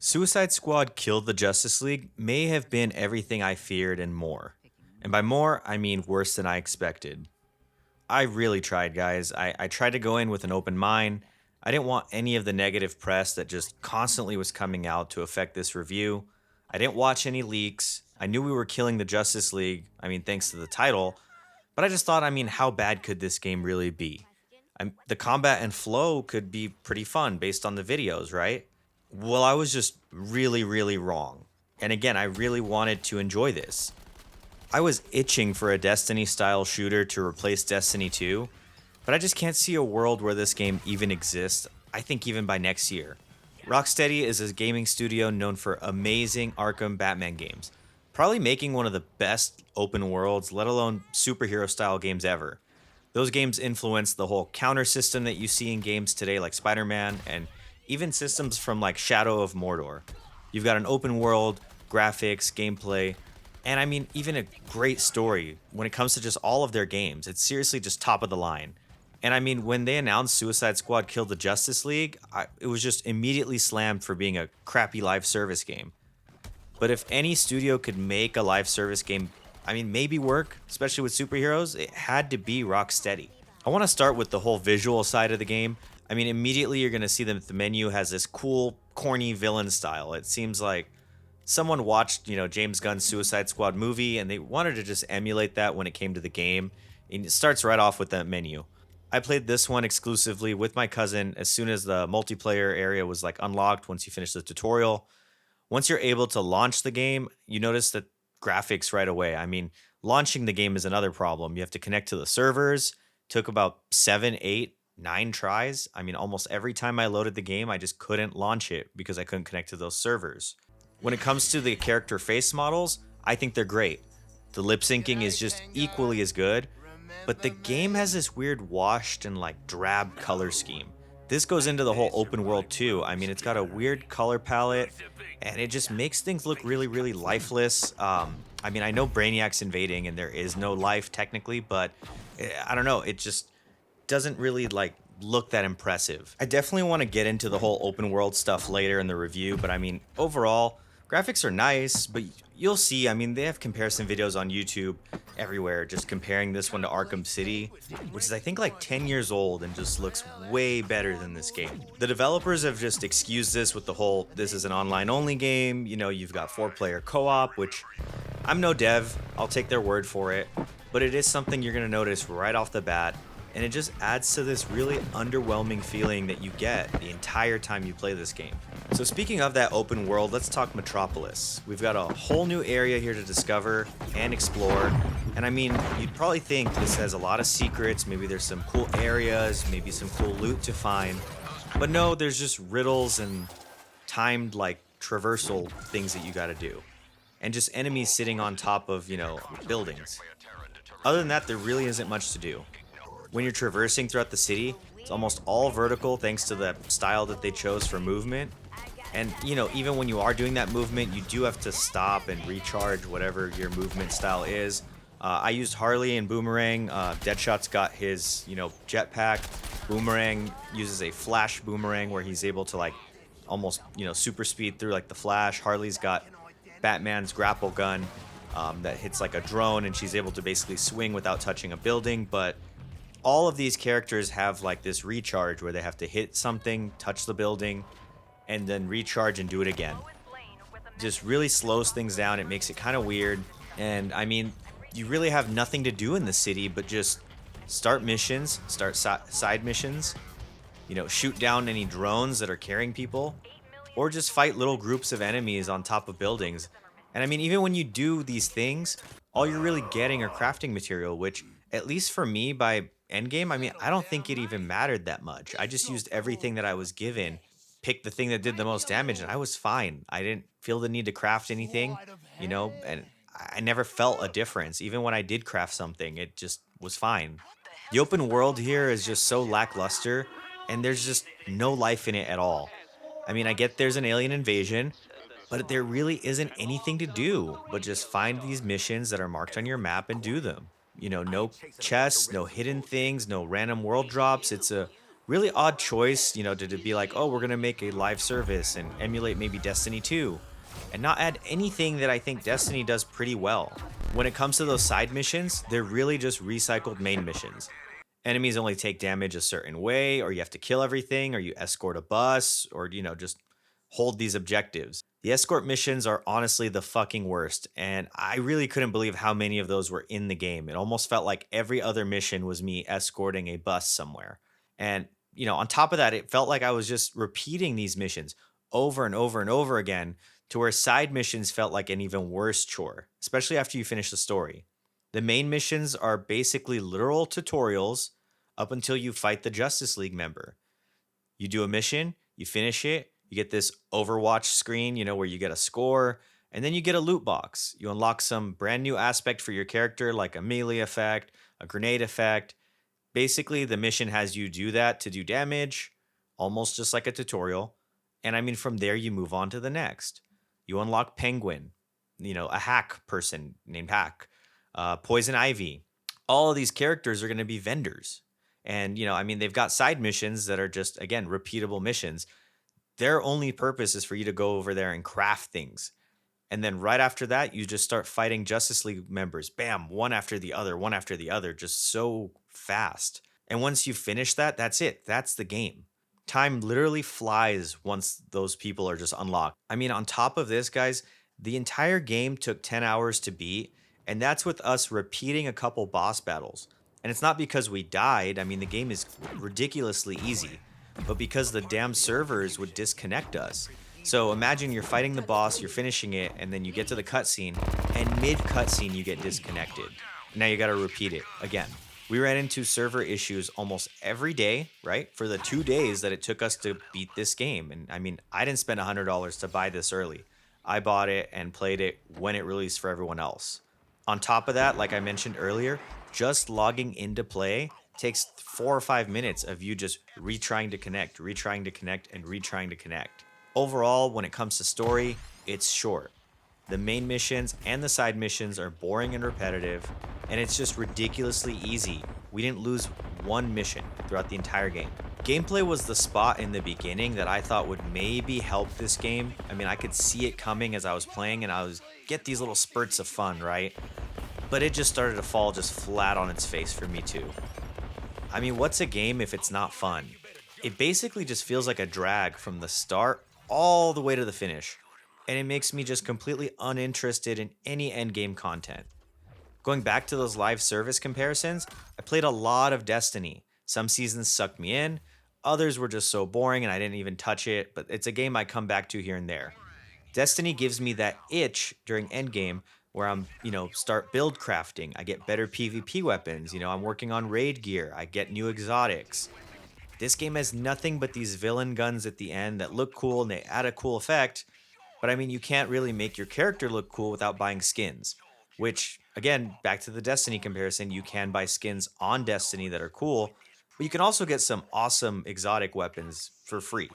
Suicide Squad Killed the Justice League may have been everything I feared and more. And by more, I mean worse than I expected. I really tried, guys. I tried to go in with an open mind. I didn't want any of the negative press that just constantly was coming out to affect this review. I didn't watch any leaks. I knew we were killing the Justice League, thanks to the title, but I just thought, how bad could this game really be? The combat and flow could be pretty fun based on the videos, right? Well, I was just really, really wrong. And again, I really wanted to enjoy this. I was itching for a Destiny style shooter to replace Destiny 2, but I just can't see a world where this game even exists, I think even by next year. Rocksteady is a gaming studio known for amazing Arkham Batman games, probably making one of the best open worlds, let alone superhero style games ever. Those games influenced the whole counter system that you see in games today, like Spider Man, and even systems from like Shadow of Mordor. You've got an open world, graphics, gameplay, and even a great story when it comes to just all of their games. It's seriously just top of the line. And when they announced Suicide Squad Killed the Justice League, it was just immediately slammed for being a crappy live service game. But if any studio could make a live service game, maybe work, especially with superheroes, it had to be Rocksteady. I want to start with the whole visual side of the game. Immediately you're going to see that the menu has this cool, corny villain style. It seems like someone watched, James Gunn's Suicide Squad movie and they wanted to just emulate that when it came to the game. And it starts right off with that menu. I played this one exclusively with my cousin as soon as the multiplayer area was like unlocked once you finish the tutorial. Once you're able to launch the game, you notice that graphics right away. Launching the game is another problem. You have to connect to the servers. Took about 7, 8, 9 tries. Almost every time I loaded the game, I just couldn't launch it because I couldn't connect to those servers. When it comes to the character face models, I think they're great. The lip syncing is just equally as good, but the game has this weird washed and like drab color scheme. This goes into the whole open world too. It's got a weird color palette and it just makes things look really, really lifeless. I know Brainiac's invading and there is no life technically, but I don't know. It just doesn't really like look that impressive. I definitely want to get into the whole open world stuff later in the review, but overall, graphics are nice, but you'll see, they have comparison videos on YouTube everywhere just comparing this one to Arkham City, which is I think like 10 years old and just looks way better than this game. The developers have just excused this with the whole this is an online only game, you've got 4-player co-op, which I'm no dev, I'll take their word for it, but it is something you're going to notice right off the bat. And it just adds to this really underwhelming feeling that you get the entire time you play this game. So speaking of that open world, let's talk Metropolis. We've got a whole new area here to discover and explore. And you'd probably think this has a lot of secrets, maybe there's some cool areas, maybe some cool loot to find. But no, there's just riddles and timed like traversal things that you gotta do. And just enemies sitting on top of, buildings. Other than that, there really isn't much to do. When you're traversing throughout the city, it's almost all vertical thanks to the style that they chose for movement. And, even when you are doing that movement, you do have to stop and recharge whatever your movement style is. I used Harley and Boomerang. Deadshot's got his, jetpack. Boomerang uses a flash boomerang where he's able to like almost, super speed through like the Flash. Harley's got Batman's grapple gun that hits like a drone and she's able to basically swing without touching a building. But all of these characters have like this recharge where they have to hit something, touch the building, and then recharge and do it again. Just really slows things down. It makes it kind of weird. And you really have nothing to do in the city but just start missions, start side missions, shoot down any drones that are carrying people, or just fight little groups of enemies on top of buildings. And even when you do these things, all you're really getting are crafting material, which, at least for me, by endgame, I don't think it even mattered that much. I just used everything that I was given, picked the thing that did the most damage, and I was fine. I didn't feel the need to craft anything, and I never felt a difference. Even when I did craft something, it just was fine. The open world here is just so lackluster, and there's just no life in it at all. I get there's an alien invasion, but there really isn't anything to do but just find these missions that are marked on your map and do them. No chests, no hidden things, no random world drops. It's a Really odd choice, to be like, oh, we're going to make a live service and emulate maybe Destiny 2 and not add anything that I think Destiny does pretty well. When it comes to those side missions, they're really just recycled main missions. Enemies only take damage a certain way, or you have to kill everything, or you escort a bus, or, just hold these objectives. The escort missions are honestly the fucking worst, and I really couldn't believe how many of those were in the game. It almost felt like every other mission was me escorting a bus somewhere. And, on top of that, it felt like I was just repeating these missions over and over and over again to where side missions felt like an even worse chore, especially after you finish the story. The main missions are basically literal tutorials up until you fight the Justice League member. You do a mission, you finish it, you get this Overwatch screen, where you get a score, and then you get a loot box. You unlock some brand new aspect for your character, like a melee effect, a grenade effect. Basically, the mission has you do that to do damage, almost just like a tutorial. And I mean, from there, you move on to the next. You unlock Penguin, a hack person named Hack, Poison Ivy. All of these characters are going to be vendors. And, I mean, they've got side missions that are just, again, repeatable missions. Their only purpose is for you to go over there and craft things. And then right after that, you just start fighting Justice League members. Bam, one after the other, just so fast. And once you finish that, that's it. That's the game. Time literally flies once those people are just unlocked. I mean, on top of this, guys, the entire game took 10 hours to beat. And that's with us repeating a couple boss battles. And it's not because we died. I mean, the game is ridiculously easy, but because the damn servers would disconnect us. So imagine you're fighting the boss, you're finishing it, and then you get to the cutscene, and mid cutscene you get disconnected. Now you got to repeat it again. We ran into server issues almost every day, right? For the 2 days that it took us to beat this game. And I mean, I didn't spend $100 to buy this early. I bought it and played it when it released for everyone else. On top of that, like I mentioned earlier, just logging into play takes 4 or 5 minutes of you just retrying to connect, and retrying to connect. Overall, when it comes to story, it's short. The main missions and the side missions are boring and repetitive, and it's just ridiculously easy. We didn't lose one mission throughout the entire game. Gameplay was the spot in the beginning that I thought would maybe help this game. I mean, I could see it coming as I was playing, and I was get these little spurts of fun, right? But it just started to fall just flat on its face for me too. I mean, what's a game if it's not fun? It basically just feels like a drag from the start all the way to the finish, and it makes me just completely uninterested in any endgame content. Going back to those live service comparisons, I played a lot of Destiny. Some seasons sucked me in, others were just so boring and I didn't even touch it, but it's a game I come back to here and there. Destiny gives me that itch during endgame where I'm, start build crafting. I get better PvP weapons. I'm working on raid gear. I get new exotics. This game has nothing but these villain guns at the end that look cool and they add a cool effect. But I mean, you can't really make your character look cool without buying skins, which, again, back to the Destiny comparison, you can buy skins on Destiny that are cool, but you can also get some awesome exotic weapons for free.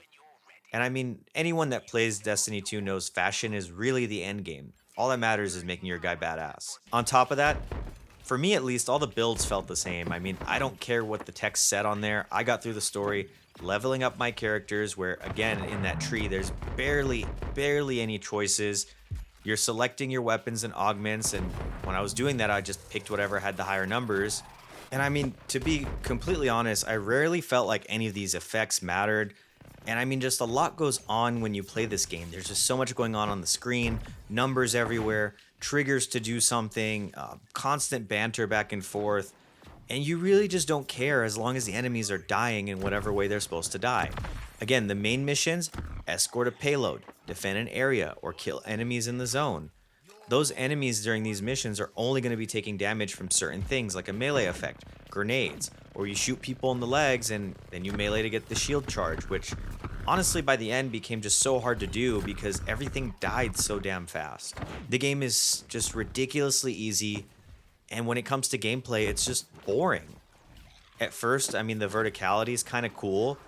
And I mean, anyone that plays Destiny 2 knows fashion is really the end game. All that matters is making your guy badass. On top of that, for me at least, all the builds felt the same. I mean, I don't care what the text said on there. I got through the story, leveling up my characters where, again, in that tree, there's barely any choices. You're selecting your weapons and augments, and when I was doing that, I just picked whatever had the higher numbers. And I mean, to be completely honest, I rarely felt like any of these effects mattered. And I mean, just a lot goes on when you play this game. There's just so much going on the screen, numbers everywhere, triggers to do something, constant banter back and forth. And you really just don't care as long as the enemies are dying in whatever way they're supposed to die. Again, the main missions, escort a payload, defend an area, or kill enemies in the zone. Those enemies during these missions are only going to be taking damage from certain things like a melee effect, grenades, or you shoot people in the legs and then you melee to get the shield charge, which honestly by the end became just so hard to do because everything died so damn fast. The game is just ridiculously easy, and when it comes to gameplay, it's just boring. At first, I mean, the verticality is kind of cool,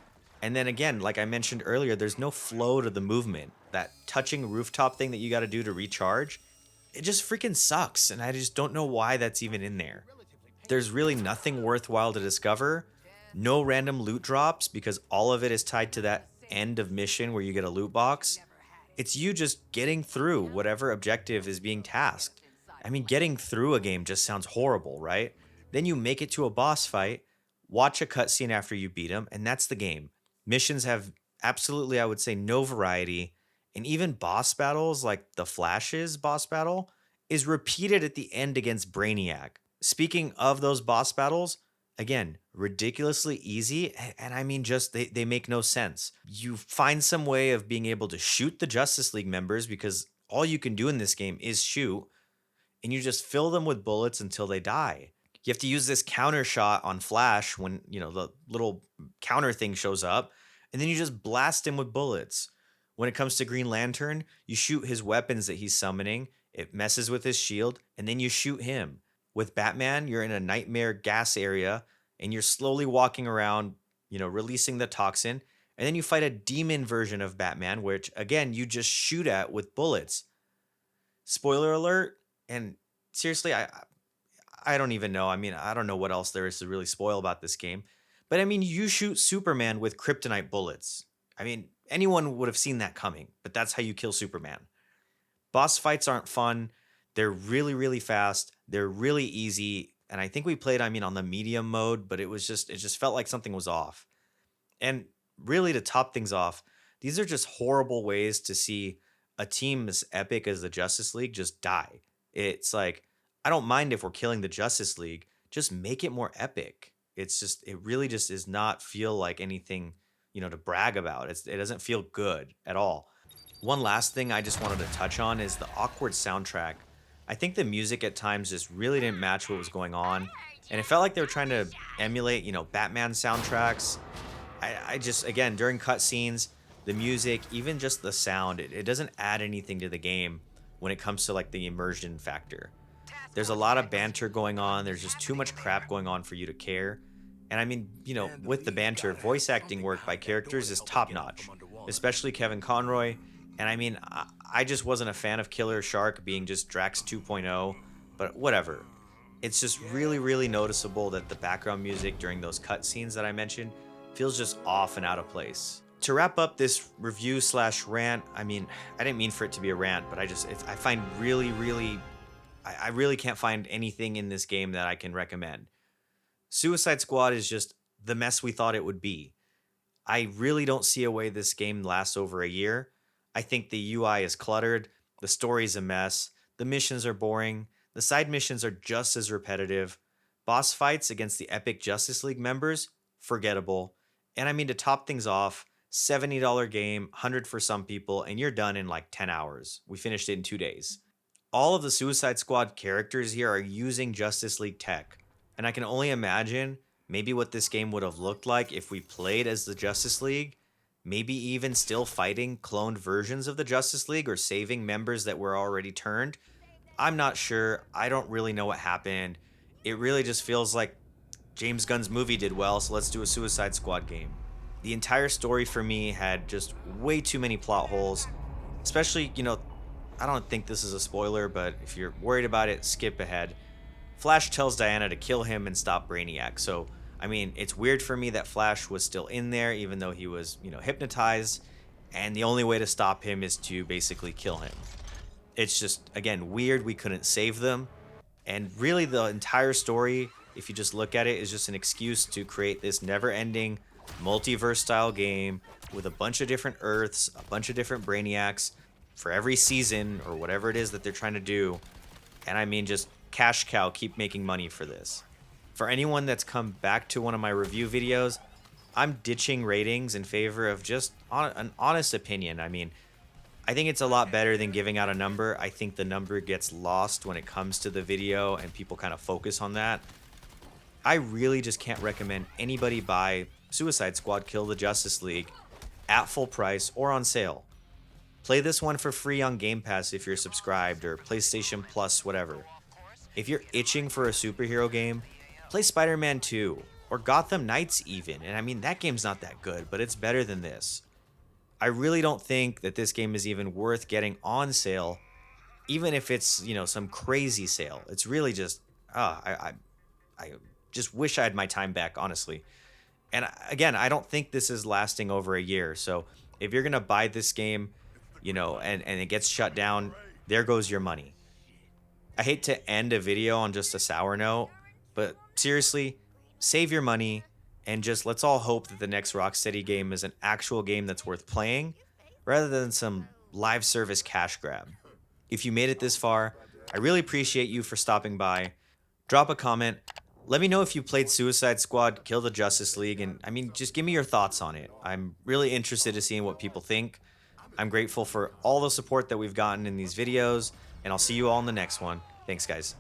and then again, like I mentioned earlier, there's no flow to the movement. That touching rooftop thing that you got to do to recharge, it just freaking sucks, and I just don't know why that's even in there. There's really nothing worthwhile to discover, No random loot drops because all of it is tied to that end of mission where you get a loot box. It's you just getting through whatever objective is being tasked. I mean, getting through a game just sounds horrible, right? Then you make it to a boss fight, watch a cutscene after you beat him, and that's the game. Missions have absolutely, I would say, no variety. And even boss battles, like the Flash's boss battle, is repeated at the end against Brainiac. Speaking of those boss battles, again, ridiculously easy. And I mean, just they make no sense. You find some way of being able to shoot the Justice League members because all you can do in this game is shoot, and you just fill them with bullets until they die. You have to use this counter shot on Flash when, the little counter thing shows up, and then you just blast him with bullets. When it comes to Green Lantern, you shoot his weapons that he's summoning, it messes with his shield, and then you shoot him. With Batman, you're in a nightmare gas area and you're slowly walking around, releasing the toxin, and then you fight a demon version of Batman, which again, you just shoot at with bullets. Spoiler alert, and seriously, I don't even know. I mean, I don't know what else there is to really spoil about this game. But I mean, you shoot Superman with kryptonite bullets. I mean, anyone would have seen that coming, but that's how you kill Superman. Boss fights aren't fun. They're really, really fast. They're really easy. And I think we played, on the medium mode, but it just felt like something was off. And really, to top things off, these are just horrible ways to see a team as epic as the Justice League just die. It's like, I don't mind if we're killing the Justice League, just make it more epic. It really just does not feel like anything, to brag about. It doesn't feel good at all. One last thing I just wanted to touch on is the awkward soundtrack. I think the music at times just really didn't match what was going on. And it felt like they were trying to emulate, Batman soundtracks. I just, again, during cutscenes, the music, even just the sound, it doesn't add anything to the game when it comes to like the immersion factor. There's a lot of banter going on. There's just too much crap going on for you to care. And I mean, with the banter, voice acting work by characters is top notch, especially Kevin Conroy. And I mean, I just wasn't a fan of Killer Shark being just Drax 2.0, but whatever. It's just really, really noticeable that the background music during those cutscenes that I mentioned feels just off and out of place. To wrap up this review slash rant, I mean, I didn't mean for it to be a rant, but I find really, really, I really can't find anything in this game that I can recommend. Suicide Squad is just the mess we thought it would be. I really don't see a way this game lasts over a year. I think the UI is cluttered, the story's a mess, the missions are boring, the side missions are just as repetitive, boss fights against the epic Justice League members, forgettable, and I mean, to top things off, $70 game, 100 for some people, and you're done in like 10 hours. We finished it in 2 days. All of the Suicide Squad characters here are using Justice League tech, and I can only imagine maybe what this game would have looked like if we played as the Justice League, maybe even still fighting cloned versions of the Justice League or saving members that were already turned. I'm not sure. I don't really know what happened. It really just feels like James Gunn's movie did well, so let's do a Suicide Squad game. The entire story for me had just way too many plot holes, especially, I don't think this is a spoiler, but if you're worried about it, skip ahead. Flash tells Diana to kill him and stop Brainiac, so I mean, it's weird for me that Flash was still in there, even though he was, hypnotized, and the only way to stop him is to basically kill him. It's just, again, weird we couldn't save them, and really the entire story, if you just look at it, is just an excuse to create this never-ending multiverse-style game with a bunch of different Earths, a bunch of different Brainiacs for every season, or whatever it is that they're trying to do, and I mean, just cash cow, keep making money for this. For anyone that's come back to one of my review videos, I'm ditching ratings in favor of just an honest opinion. I mean, I think it's a lot better than giving out a number. I think the number gets lost when it comes to the video and people kind of focus on that. I really just can't recommend anybody buy Suicide Squad Kill the Justice League at full price or on sale. Play this one for free on Game Pass if you're subscribed, or PlayStation Plus, whatever. If you're itching for a superhero game, play Spider-Man 2 or Gotham Knights even. And I mean, that game's not that good, but it's better than this. I really don't think that this game is even worth getting on sale, even if it's, some crazy sale. It's really just, I just wish I had my time back, honestly. And again, I don't think this is lasting over a year. So if you're gonna buy this game, and it gets shut down, there goes your money. I hate to end a video on just a sour note, but seriously, save your money and just let's all hope that the next Rocksteady game is an actual game that's worth playing rather than some live service cash grab. If you made it this far, I really appreciate you for stopping by. Drop a comment. Let me know if you played Suicide Squad, Kill the Justice League, and I mean, just give me your thoughts on it. I'm really interested to seeing what people think. I'm grateful for all the support that we've gotten in these videos, and I'll see you all in the next one. Thanks, guys.